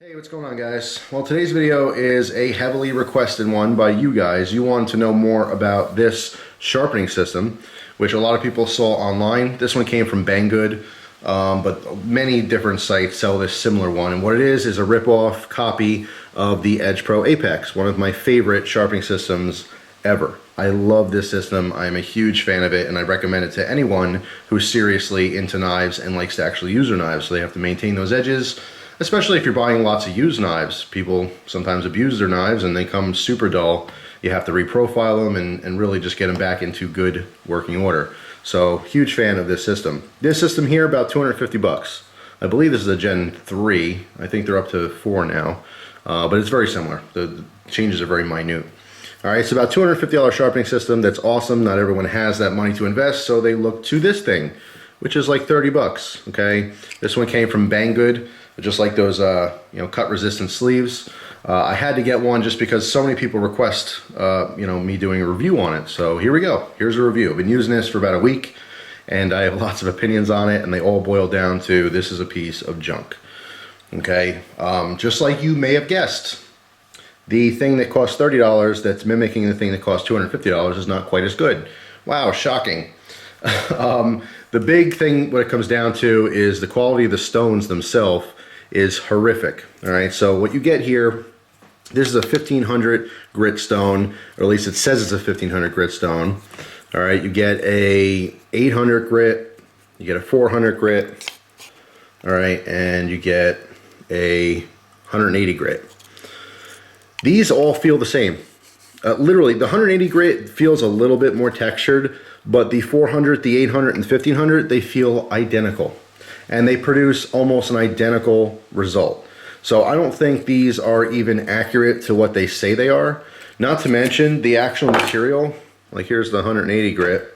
Hey, what's going on, guys? Well, today's video is a heavily requested one by you guys. You wanted to know more about this sharpening system, which a lot of people saw online. This one came from Banggood, but many different sites sell this similar one. And what it is a rip-off copy of the EdgePro Apex, one of my favorite sharpening systems ever. I love this system. I'm a huge fan of it, and I recommend it to anyone who's seriously into knives and likes to actually use their knives, so they have to maintain those edges. Especially if you're buying lots of used knives. People sometimes abuse their knives and they come super dull. You have to reprofile them and really just get them back into good working order. So, huge fan of this system. This system here, about 250 bucks. I believe this is a Gen 3. I think they're up to 4 now. But it's very similar. The changes are very minute. Alright, it's about $250 sharpening system. That's awesome. Not everyone has that money to invest, so they look to this thing, which is like 30 bucks. Okay, this one came from Banggood. Just like those, cut resistant sleeves. I had to get one just because so many people request, me doing a review on it. So here we go. Here's a review. I've been using this for about a week, and I have lots of opinions on it, and they all boil down to this is a piece of junk. Okay, just like you may have guessed, the thing that costs $30 that's mimicking the thing that costs $250 is not quite as good. Wow, shocking. The big thing, what it comes down to, is the quality of the stones themselves is horrific. All right, so what you get here, this is a 1500 grit stone, or at least it says it's a 1500 grit stone. All right, you get a 800 grit, you get a 400 grit, all right, and you get a 180 grit. These all feel the same. Literally, the 180 grit feels a little bit more textured, but the 400, the 800, and 1500, they feel identical. And they produce almost an identical result. So I don't think these are even accurate to what they say they are. Not to mention the actual material, like here's the 180 grit.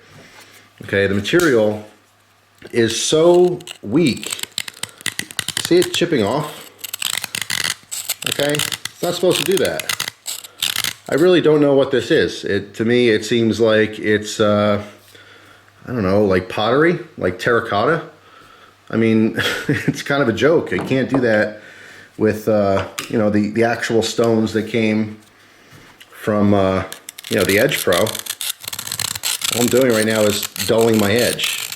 Okay, the material is so weak. See it chipping off? Okay, it's not supposed to do that. I really don't know what this is. To me, it seems like it's, I don't know, like pottery, like terracotta. I mean, it's kind of a joke. You can't do that with, the actual stones that came from, the EdgePro. All I'm doing right now is dulling my edge.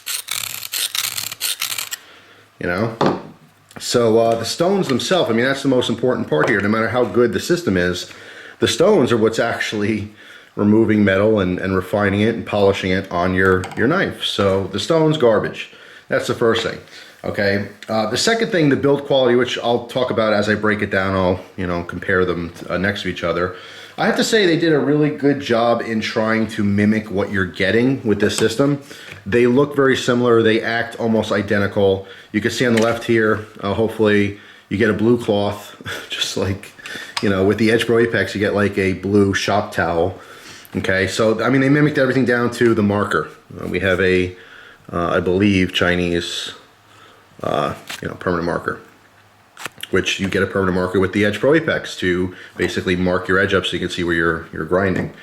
So the stones themselves, I mean, that's the most important part here. No matter how good the system is, the stones are what's actually removing metal and refining it and polishing it on your knife. So the stone's garbage. That's the first thing. Okay. The second thing, the build quality, which I'll talk about as I break it down. I'll compare them next to each other. I have to say they did a really good job in trying to mimic what you're getting with this system. They look very similar. They act almost identical. You can see on the left here, hopefully you get a blue cloth, just like, with the EdgePro Apex, you get like a blue shop towel. Okay, so, I mean, they mimicked everything down to the marker. We have a, I believe, Chinese, permanent marker, which you get a permanent marker with the EdgePro Apex to basically mark your edge up so you can see where you're grinding.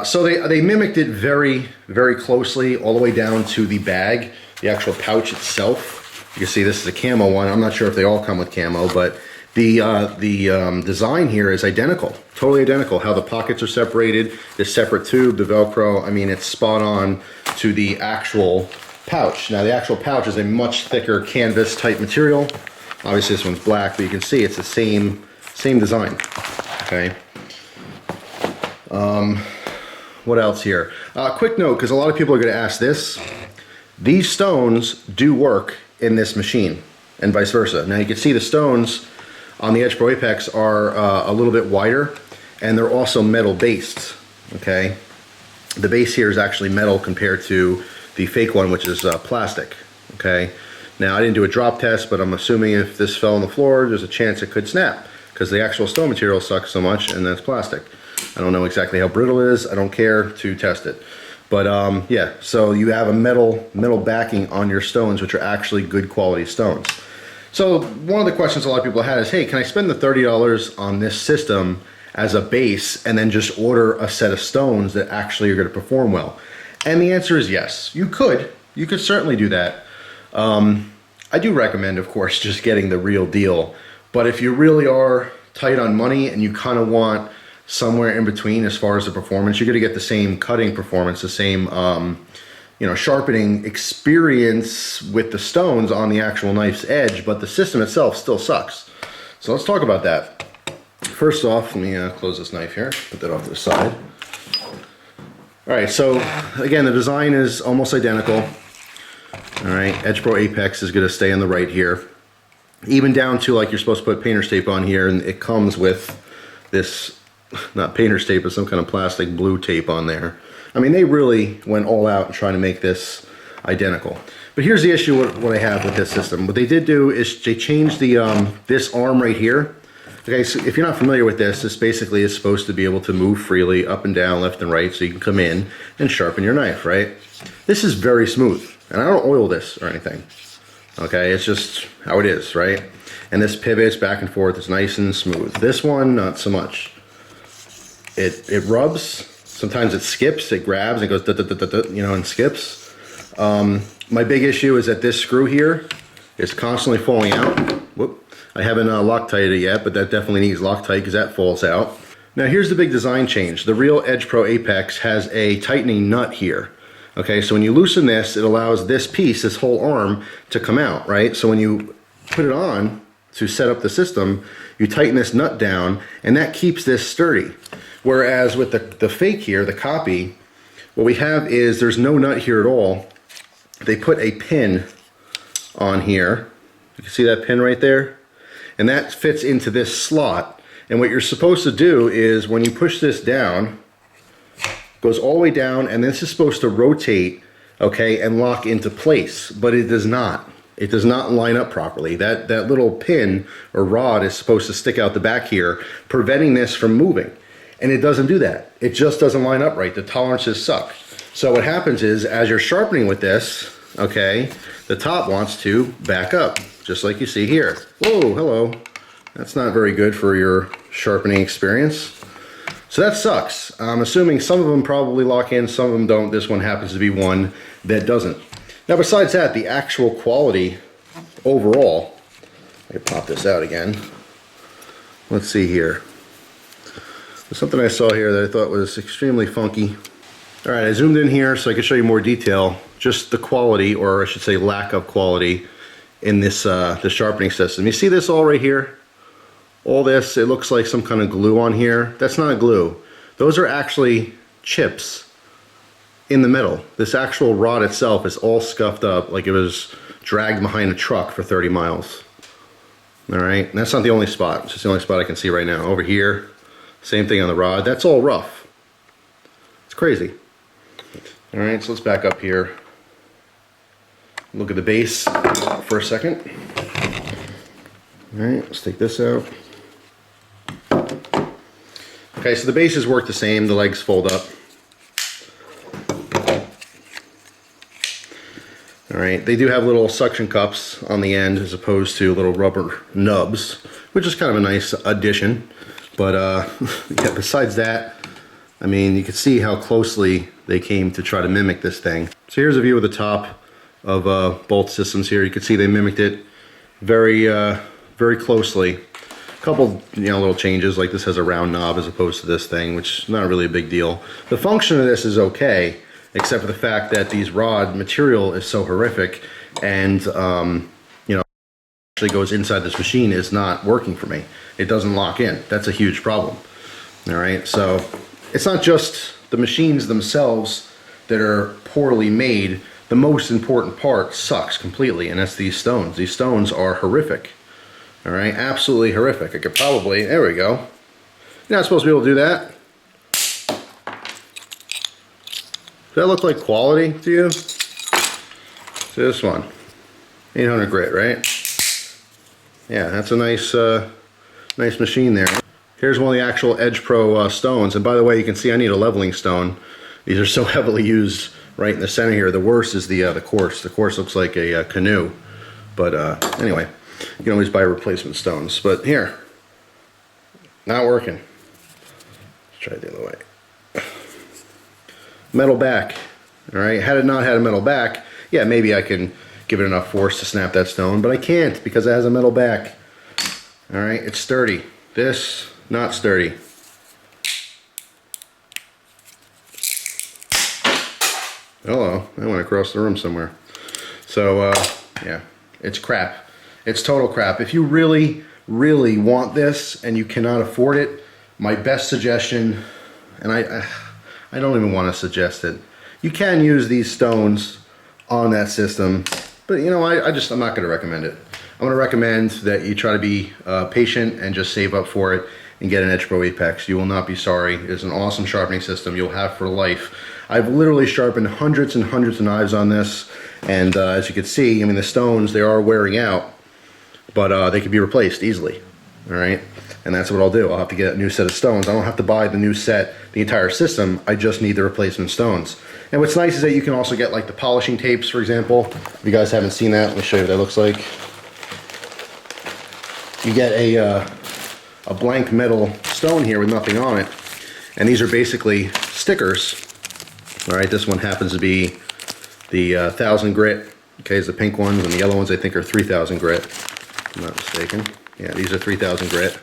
So they mimicked it very, very closely all the way down to the bag, the actual pouch itself. You can see this is a camo one. I'm not sure if they all come with camo, but the design here is identical, totally identical. How the pockets are separated, the separate tube, the Velcro, I mean, it's spot on to the actual pouch. Now the actual pouch is a much thicker canvas type material. Obviously this one's black, but you can see it's the same design. Okay. What else here? Quick note, because a lot of people are going to ask this. These stones do work in this machine, and vice versa. Now you can see the stones on the EdgePro Apex are a little bit wider, and they're also metal based. Okay. The base here is actually metal compared to the fake one, which is plastic. Okay. Now I didn't do a drop test, but I'm assuming if this fell on the floor, there's a chance it could snap because the actual stone material sucks so much, and that's plastic. I don't know exactly how brittle it is. I don't care to test it. But yeah, so you have a metal backing on your stones, which are actually good quality stones. So one of the questions a lot of people had is, hey, can I spend the $30 on this system as a base and then just order a set of stones that actually are going to perform well? And the answer is yes. You could certainly do that. I do recommend, of course, just getting the real deal, But if you really are tight on money and you kind of want somewhere in between as far as the performance, you're going to get the same cutting performance, the same you know, sharpening experience with the stones on the actual knife's edge, but the system itself still sucks. So let's talk about that. First off, let me close this knife here, put that off to the side. All right, so again, the design is almost identical. All right, EdgePro Apex is going to stay on the right here. Even down to, like, you're supposed to put painter's tape on here, and it comes with this, not painter's tape, but some kind of plastic blue tape on there. I mean, they really went all out in trying to make this identical. But here's the issue with what I have with this system. What they did do is they changed the this arm right here. Okay, so if you're not familiar with this, this basically is supposed to be able to move freely up and down, left and right, so you can come in and sharpen your knife, right? This is very smooth, and I don't oil this or anything. Okay, it's just how it is, right? And this pivots back and forth, it's nice and smooth. This one, not so much. It rubs. Sometimes it skips, it grabs, and it goes da, da, da, da, da, you know, and skips. My big issue is that this screw here is constantly falling out. Whoop. I haven't Loctited it yet, but that definitely needs Loctite because that falls out. Now here's the big design change. The real EdgePro Apex has a tightening nut here. Okay, so when you loosen this, it allows this piece, this whole arm, to come out, right? So when you put it on to set up the system, you tighten this nut down, and that keeps this sturdy. Whereas with the fake here, the copy, what we have is there's no nut here at all. They put a pin on here. You can see that pin right there? And that fits into this slot. And what you're supposed to do is when you push this down, it goes all the way down, and this is supposed to rotate, okay, and lock into place, but it does not. It does not line up properly. That little pin or rod is supposed to stick out the back here, preventing this from moving. And it doesn't do that. It just doesn't line up right. The tolerances suck. So what happens is, as you're sharpening with this, okay, the top wants to back up, just like you see here. Whoa, hello. That's not very good for your sharpening experience. So that sucks. I'm assuming some of them probably lock in, some of them don't. This one happens to be one that doesn't. Now besides that, the actual quality overall, I can pop this out again. Let's see here. There's something I saw here that I thought was extremely funky. All right, I zoomed in here so I could show you more detail, just the quality, or I should say lack of quality, in this the sharpening system. You see this all right here? All this, it looks like some kind of glue on here. That's not glue. Those are actually chips in the middle. This actual rod itself is all scuffed up like it was dragged behind a truck for 30 miles. All right, and that's not the only spot. It's just the only spot I can see right now. Over here, same thing on the rod. That's all rough. It's crazy. All right, so let's back up here. Look at the base for a second. All right, let's take this out. Okay, so the bases work the same. The legs fold up. All right, they do have little suction cups on the end as opposed to little rubber nubs, which is kind of a nice addition. But yeah, besides that, I mean, you can see how closely they came to try to mimic this thing. So here's a view of the top of both systems here. You can see they mimicked it very, very closely. A couple, little changes, like this has a round knob as opposed to this thing, which is not really a big deal. The function of this is okay, except for the fact that these rod material is so horrific, and actually goes inside this machine is not working for me. It doesn't lock in. That's a huge problem. All right, so it's not just the machines themselves that are poorly made. The most important part sucks completely, and that's these stones. These stones are horrific. All right, absolutely horrific. I could probably, there we go. You're not supposed to be able to do that. Does that look like quality to you? So this one, 800 grit, right? Yeah, that's a nice, nice machine there. Here's one of the actual EdgePro stones, and by the way, you can see I need a leveling stone. These are so heavily used right in the center here. The worst is the coarse. The coarse looks like a canoe, but anyway, you can always buy replacement stones. But here, not working. Let's try it the other way. Metal back. All right, had it not had a metal back, yeah, maybe I can give it enough force to snap that stone, but I can't because it has a metal back. All right, it's sturdy. This, not sturdy. Hello, I went across the room somewhere. So, yeah, it's crap. It's total crap. If you really, really want this and you cannot afford it, my best suggestion, and I don't even want to suggest it, you can use these stones on that system, but you know, I'm not going to recommend it. I'm going to recommend that you try to be patient and just save up for it and get an EdgePro Apex. You will not be sorry. It's an awesome sharpening system you'll have for life. I've literally sharpened hundreds and hundreds of knives on this, and as you can see, I mean, the stones, they are wearing out, but they can be replaced easily. All right, and that's what I'll do. I'll have to get a new set of stones. I don't have to buy the new set, the entire system. I just need the replacement stones. And what's nice is that you can also get like the polishing tapes, for example. If you guys haven't seen that, let me show you what that looks like. You get a blank metal stone here with nothing on it, and these are basically stickers. All right, this one happens to be the 1000 grit. Okay, is the pink ones, and the yellow ones I think are 3000 grit, if I'm not mistaken. Yeah, these are 3000 grit.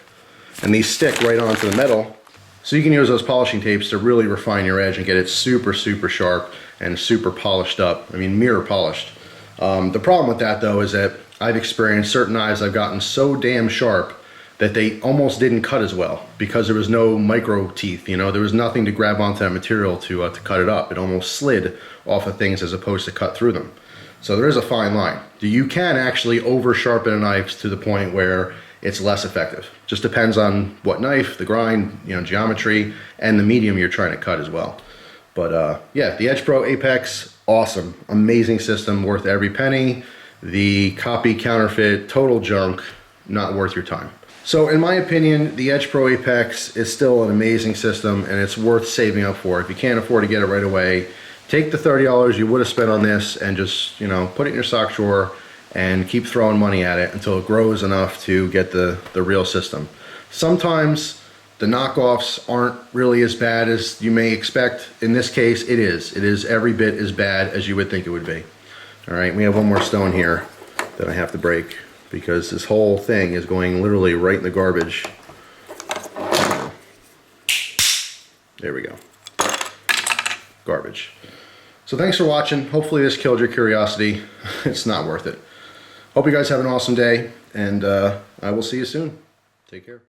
And these stick right onto the metal. So you can use those polishing tapes to really refine your edge and get it super, super sharp and super polished up. I mean, mirror polished. The problem with that though is that I've experienced certain knives I've gotten so damn sharp that they almost didn't cut as well because there was no micro teeth, you know, there was nothing to grab onto that material to cut it up. It almost slid off of things as opposed to cut through them. So there is a fine line. You can actually over sharpen a knife to the point where it's less effective. Just depends on what knife, the grind, you know, geometry, and the medium you're trying to cut as well. But yeah, the EdgePro Apex, awesome, amazing system, worth every penny. The copy, counterfeit, total junk, not worth your time. So in my opinion, the EdgePro Apex is still an amazing system and it's worth saving up for. If you can't afford to get it right away, take the $30 you would have spent on this and just, you know, put it in your sock drawer and keep throwing money at it until it grows enough to get the real system. Sometimes the knockoffs aren't really as bad as you may expect. In this case, it is. It is every bit as bad as you would think it would be. All right, we have one more stone here that I have to break because this whole thing is going literally right in the garbage. There we go. Garbage. So thanks for watching. Hopefully this killed your curiosity. It's not worth it. Hope you guys have an awesome day, and I will see you soon. Take care.